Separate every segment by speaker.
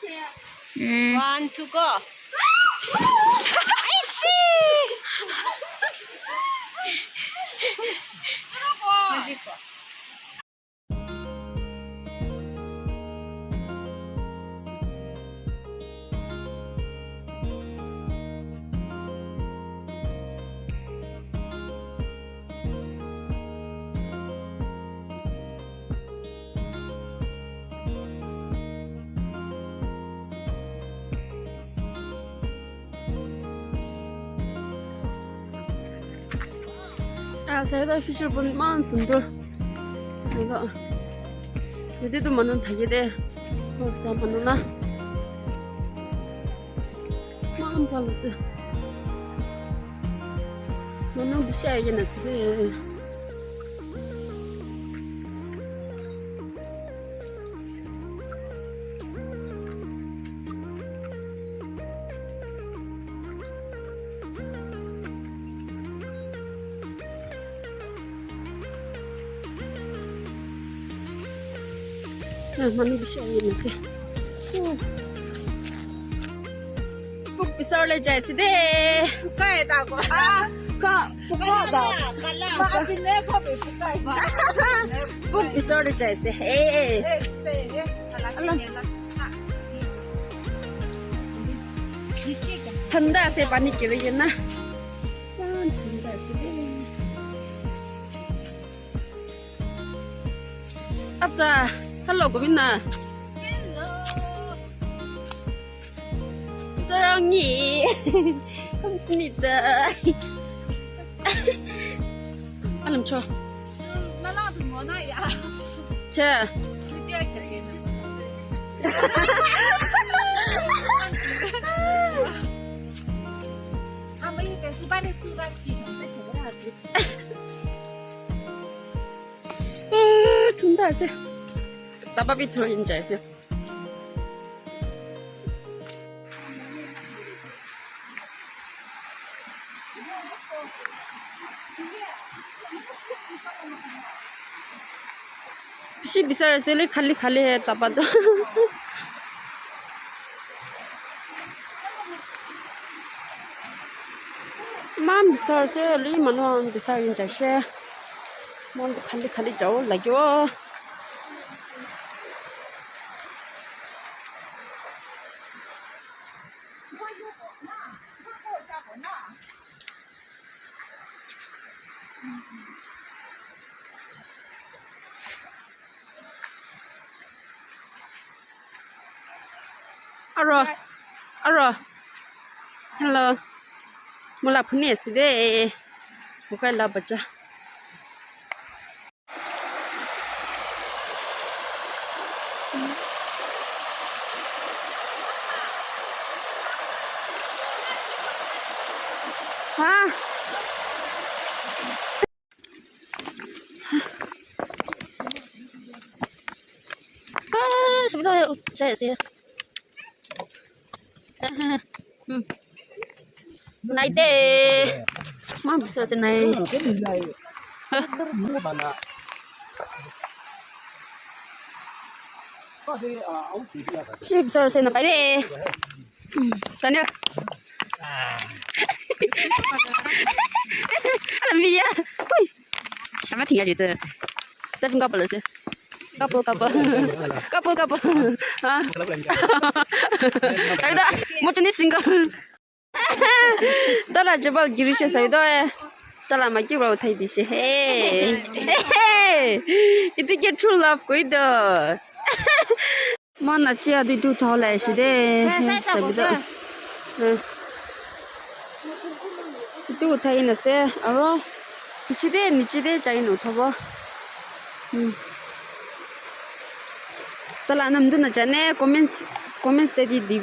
Speaker 1: One to go.
Speaker 2: I see. saya dah fisher pun man sundur. Enggak. Jadi tu mana tadi deh. Masa mana na? Man palus. Mana bisa aja nasi deh. Mana bisa ini sih? Buk besar le jai sih deh.
Speaker 1: Bukai tak kau?
Speaker 2: Buka dah.
Speaker 1: Maaf ini kau bukai.
Speaker 2: Buk besar le jai sih. ठंडा से पानी गिर रही है ना ठंडा से अब जा हेलो गोविंदा 사랑해 감사합니다 얼른 쳐
Speaker 1: 나라도 뭐나야?
Speaker 2: 자
Speaker 1: 드디어 결국. 아메리카 수반의 수가시 정말 대단하지.
Speaker 2: 돈도 하세요. 나밥이 들어있는지 아세요? 시 비쌀 칼리 칼리 해 따봐도 맘 비쌀 리 만원 비쌀인 자세 뭔가 칼리 칼리 자오 라기워 알아 hello 몰라 보냈으래 뭐가 라보자 sebetulnya saya sih này tê má sợ thế này sợ thế này phải đi tao nhá làm gì vậy sao mà thiệt vậy tớ tớ không gặp được chứ couple à tại đó một chân đi single đó là cho bao gửi cho sai đó đó là mấy cái rồi thầy thì sẽ itu cái true love của đó mà nó chỉ đi tu thọ lại gì đấy sai đó itu thầy nó sẽ ở chỉ để chạy nó thôi đó là nằm đó nó chạy nè comment để đi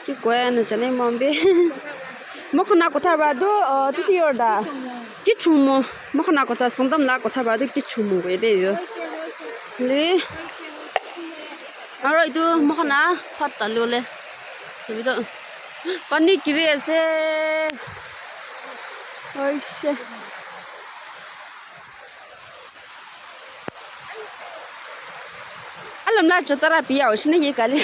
Speaker 2: cái quay nó chẳng em biết mà không nào có thà bà đó thì ở đó cái chum mà không nào có thà sống tâm là có thà bà đó cái chum cái đấy rồi đấy rồi đó mà không nào phát tận luôn đấy bây giờ pani kiri sẽ ôi xe Nalam na chatara piya oshine ye kali.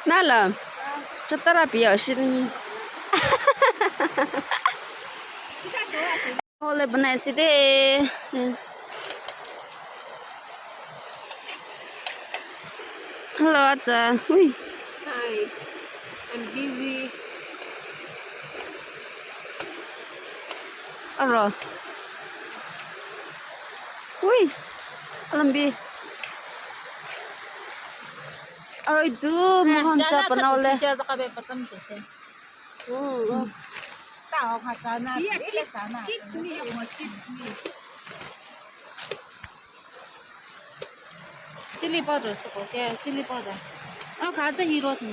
Speaker 2: Nalam chatara piya oshine. Hole banai si de. Hello, Acha. Ui.
Speaker 1: Hi, I'm busy.
Speaker 2: Aro. Ui. Alambi. Aro itu mohon cha panaule.
Speaker 1: Siya sa kabe patam kasi. Tao ka sana. Ile sana. Cheat me. Cheat me. Chili powder sako. Kaya chili powder. Kaza hero thing.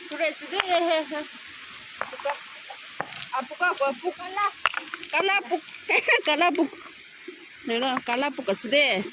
Speaker 2: Kure side apuka ko puk kala puk nela kala puk asde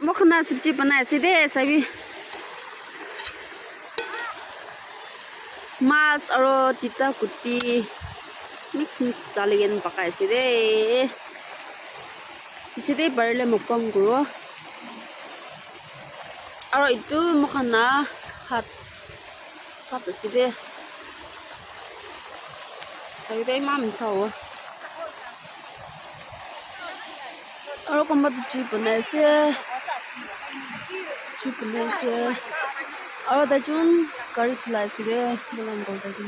Speaker 2: मखना सब्जी बनाए सीधे सभी मास और तीता कुट्टी mix Dalian पकाए सीधे सीधे बरले mukbang करो और itu मखना हाथ सीधे सभी तो इमाम था वो और कौन बात चीज़ बनाए से और दाजुन करी खिलाए सीधे बोलन बोलता कि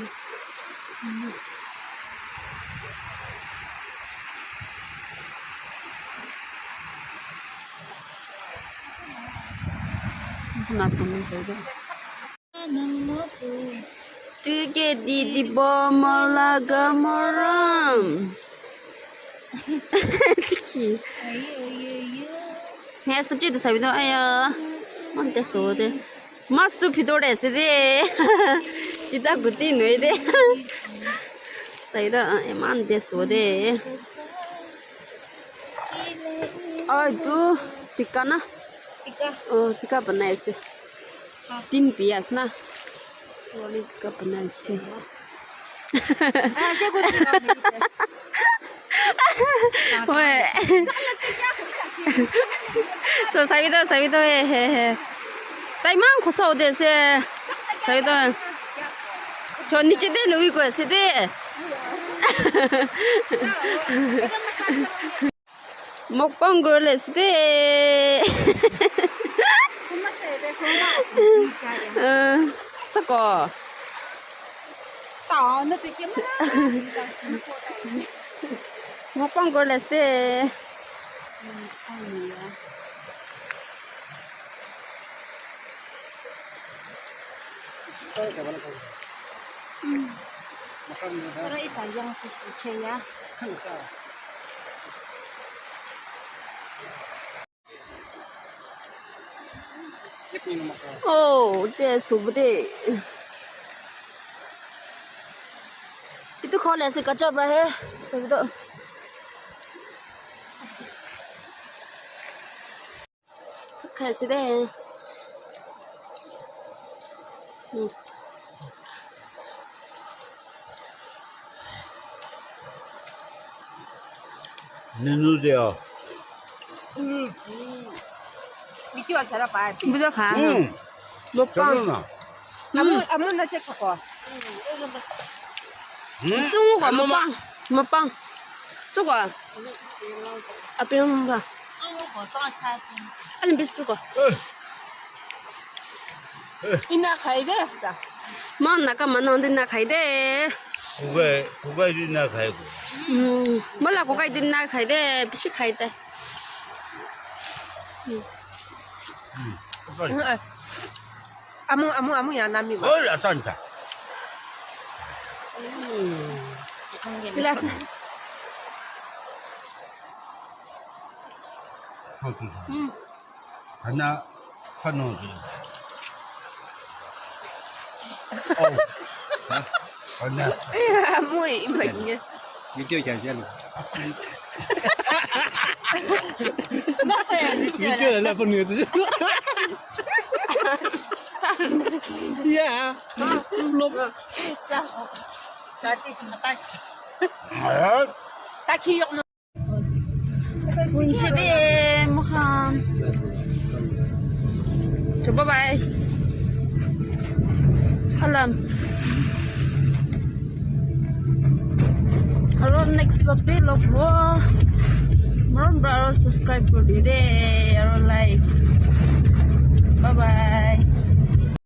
Speaker 2: ना समझ सकते तुझे दीदी बोमला गमरम है सब्जी तो सभी तो आया मन ते सो दे मस्त फिदोड़े से दे जितना गुत्ती नहीं दे सही तो मन ते सो दे और तू पिका ना पिका बनाए से 3 पियास ना वाली पिका बनाए से ओए so sabido taimang khoso de se sabido cho niche de lui ko se de mukbang girl se de sako
Speaker 1: tao nó thì kiếm
Speaker 2: mukbang girl se de
Speaker 1: Pero isa yung siya.
Speaker 2: 오, 제 수부대. 이또 콜레스 가져봐 해. 수부도. 가시대.
Speaker 3: 누누세요.
Speaker 1: 미끼와 결합봐.
Speaker 2: 부족하.
Speaker 3: 응.
Speaker 2: 먹방.
Speaker 3: 잠깐만.
Speaker 1: 아무나 체크 거.
Speaker 3: 응?
Speaker 2: 중국어 먹방. 먹방. 저거. 앞에 한 번.
Speaker 1: 中国装叉子。
Speaker 2: 아니 비슷거.
Speaker 1: 이나 가이데.
Speaker 2: 뭐 나가 만원데 나 가이데.
Speaker 3: 고가리나 가고.
Speaker 2: 몰라 고가 있든 나 가이데. 비시 가이데.
Speaker 1: 아무야 남이 봐.
Speaker 3: 뭘 아산다.
Speaker 2: 빌라스.
Speaker 3: 하나 사놓지. 하나.
Speaker 1: 아무이 뭐냐.
Speaker 3: 밑에 괜찮아.
Speaker 1: 밑에
Speaker 3: 나 보는 거지. 야.
Speaker 1: 있어. 자지 딱.
Speaker 3: 아.
Speaker 1: 딱 기억.
Speaker 2: 문시대 무함. 저 바이바이. 할람. Hello, next vlog day, love. Subscribe for today. I don't like.